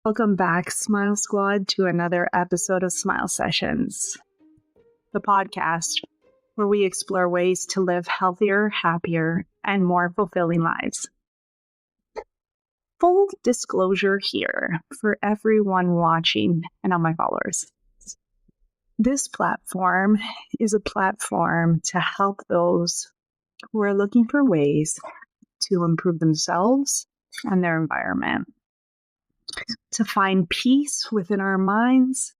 Welcome back, Smile Squad, to another episode of Smile Sessions, the podcast where we explore ways to live healthier, happier, and more fulfilling lives. Full disclosure here for everyone watching and all my followers. This platform is a platform to help those who are looking for ways to improve themselves and their environment, to find peace within our minds,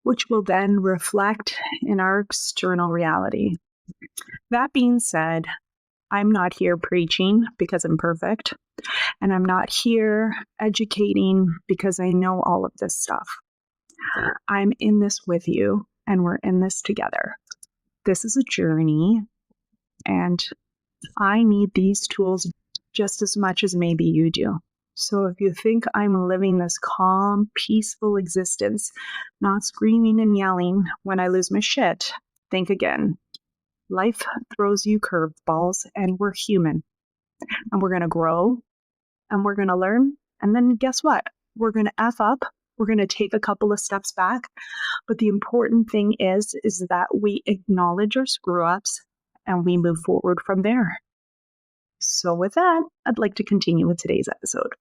which will then reflect in our external reality. That being said, I'm not here preaching because I'm perfect, and I'm not here educating because I know all of this stuff. I'm in this with you, and we're in this together. This is a journey, and I need these tools just as much as maybe you do. So if you think I'm living this calm, peaceful existence, not screaming and yelling when I lose my shit, think again. Life throws you curveballs, and we're human. And we're going to grow, and we're going to learn. And then guess what? We're going to F up. We're going to take a couple of steps back. But the important thing is that we acknowledge our screw-ups, and we move forward from there. So with that, I'd like to continue with today's episode.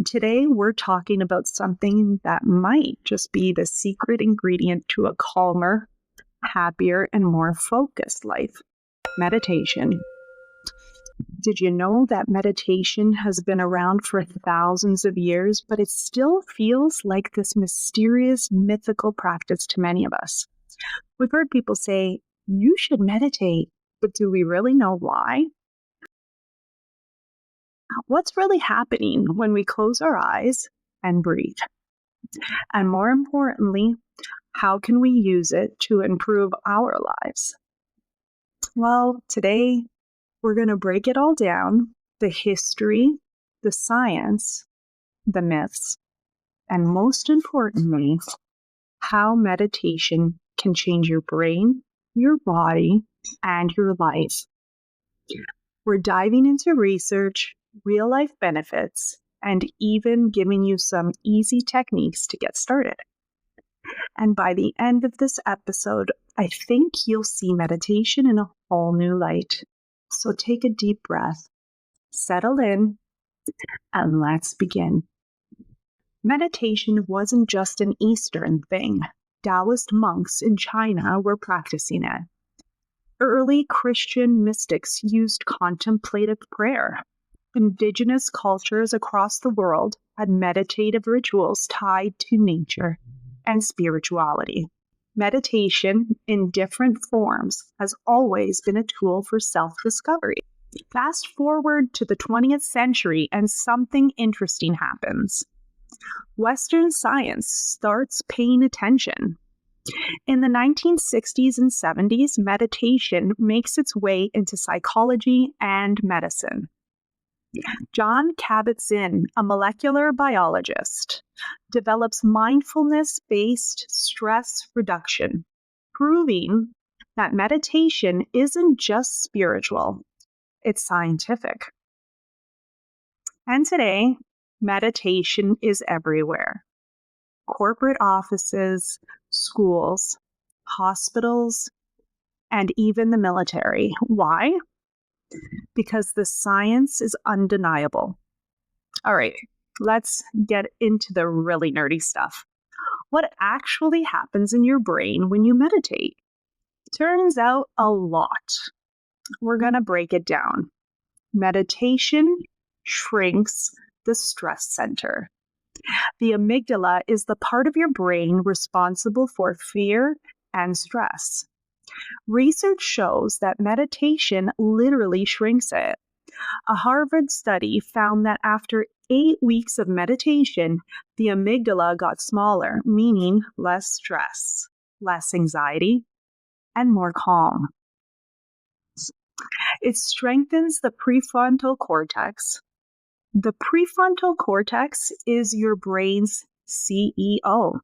Today, we're talking about something that might just be the secret ingredient to a calmer, happier, and more focused life: meditation. Did you know that meditation has been around for thousands of years, but it still feels like this mysterious, mythical practice to many of us? We've heard people say, you should meditate, but do we really know why? What's really happening when we close our eyes and breathe? And more importantly, how can we use it to improve our lives? Well, today we're going to break it all down: the history, the science, the myths, and most importantly, how meditation can change your brain, your body, and your life. We're diving into research, real-life benefits, and even giving you some easy techniques to get started. And by the end of this episode, I think you'll see meditation in a whole new light. So take a deep breath, settle in, and let's begin. Meditation wasn't just an Eastern thing. Taoist monks in China were practicing it. Early Christian mystics used contemplative prayer. Indigenous cultures across the world had meditative rituals tied to nature and spirituality. Meditation, in different forms, has always been a tool for self-discovery. Fast forward to the 20th century, and something interesting happens. Western science starts paying attention. In the 1960s and 70s, meditation makes its way into psychology and medicine. John Kabat-Zinn, a molecular biologist, develops mindfulness-based stress reduction, proving that meditation isn't just spiritual, it's scientific. And today, meditation is everywhere. Corporate offices, schools, hospitals, and even the military. Why? Because the science is undeniable. All right, let's get into the really nerdy stuff. What actually happens in your brain when you meditate? Turns out a lot. We're going to break it down. Meditation shrinks the stress center. The amygdala is the part of your brain responsible for fear and stress. Research shows that meditation literally shrinks it. A Harvard study found that after 8 weeks of meditation, the amygdala got smaller, meaning less stress, less anxiety, and more calm. It strengthens the prefrontal cortex. The prefrontal cortex is your brain's CEO.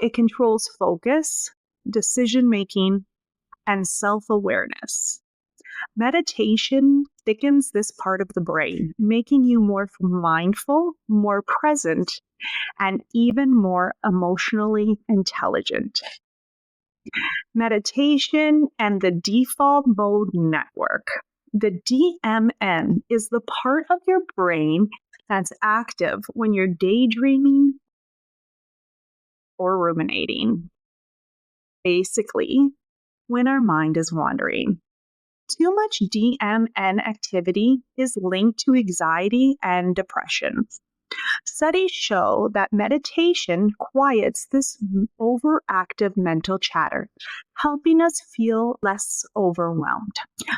It controls focus, decision-making, and self-awareness. Meditation thickens this part of the brain, making you more mindful, more present, and even more emotionally intelligent. Meditation and the default mode network. The DMN is the part of your brain that's active when you're daydreaming or ruminating. Basically, when our mind is wandering. Too much DMN activity is linked to anxiety and depression. Studies show that meditation quiets this overactive mental chatter, helping us feel less overwhelmed.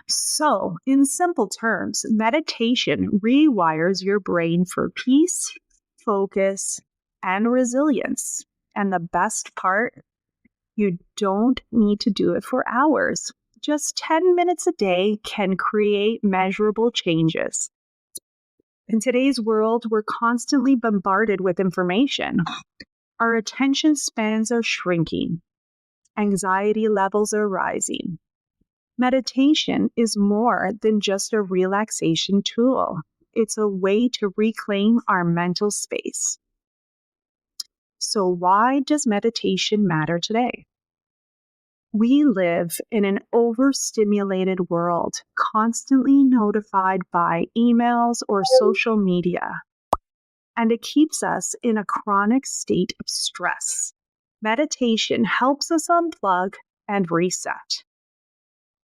So, in simple terms, meditation rewires your brain for peace, focus, and resilience. And the best part, you don't need to do it for hours. Just 10 minutes a day can create measurable changes. In today's world, we're constantly bombarded with information. Our attention spans are shrinking. Anxiety levels are rising. Meditation is more than just a relaxation tool. It's a way to reclaim our mental space. So, why does meditation matter today? We live in an overstimulated world, constantly notified by emails or social media, and it keeps us in a chronic state of stress. Meditation helps us unplug and reset.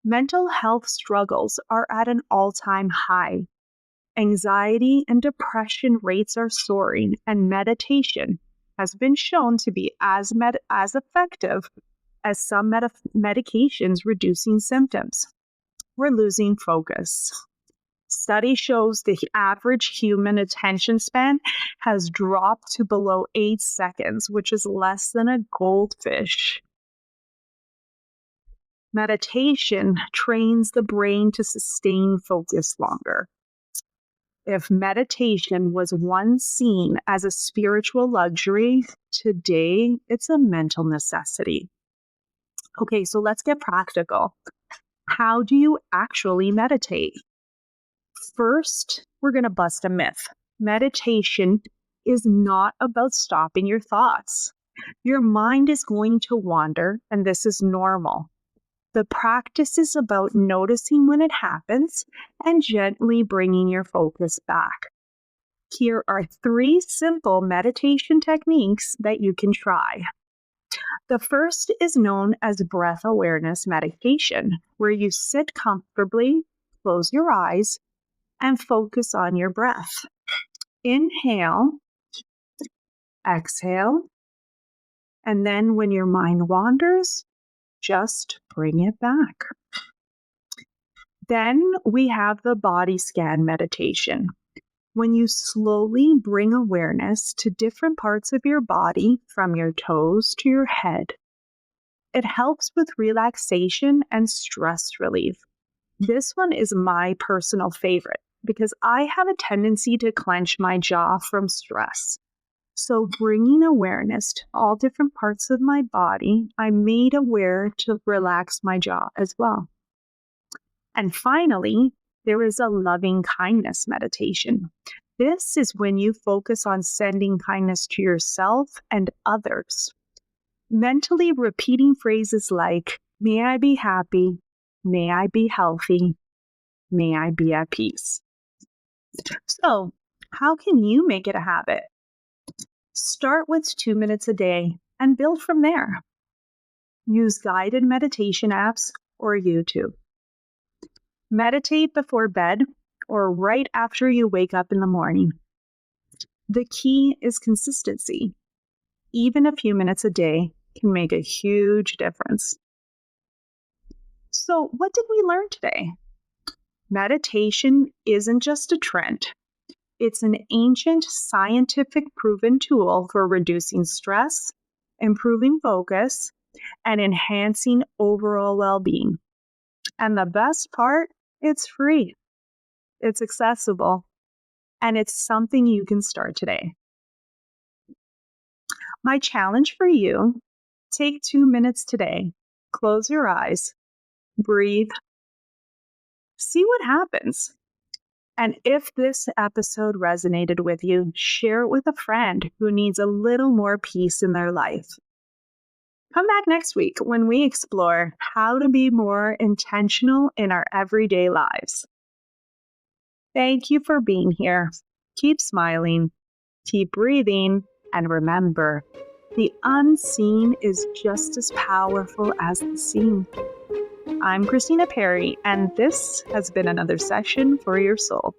Mental health struggles are at an all-time high. Anxiety and depression rates are soaring, and meditation has been shown to be as effective as some medications reducing symptoms. We're losing focus. Study shows the average human attention span has dropped to below 8 seconds, which is less than a goldfish. Meditation trains the brain to sustain focus longer. If meditation was once seen as a spiritual luxury, today it's a mental necessity. Okay, so let's get practical. How do you actually meditate? First, we're going to bust a myth. Meditation is not about stopping your thoughts. Your mind is going to wander, and this is normal. The practice is about noticing when it happens and gently bringing your focus back. Here are 3 simple meditation techniques that you can try. The first is known as breath awareness meditation, where you sit comfortably, close your eyes, and focus on your breath. Inhale, exhale, and then when your mind wanders, just bring it back. Then we have the body scan meditation. When you slowly bring awareness to different parts of your body, from your toes to your head, it helps with relaxation and stress relief. This one is my personal favorite because I have a tendency to clench my jaw from stress. So bringing awareness to all different parts of my body, I'm made aware to relax my jaw as well. And finally, there is a loving kindness meditation. This is when you focus on sending kindness to yourself and others. Mentally repeating phrases like, may I be happy, may I be healthy, may I be at peace. So, how can you make it a habit? Start with 2 minutes a day and build from there. Use guided meditation apps or YouTube. Meditate before bed or right after you wake up in the morning. The key is consistency. Even a few minutes a day can make a huge difference. So, what did we learn today? Meditation isn't just a trend. It's an ancient, scientific proven tool for reducing stress, improving focus, and enhancing overall well-being. And the best part, it's free, it's accessible, and it's something you can start today. My challenge for you, take 2 minutes today, close your eyes, breathe, see what happens. And if this episode resonated with you, share it with a friend who needs a little more peace in their life. Come back next week when we explore how to be more intentional in our everyday lives. Thank you for being here. Keep smiling, keep breathing, and remember, the unseen is just as powerful as the seen. I'm Cristina Perri, and this has been another session for your soul.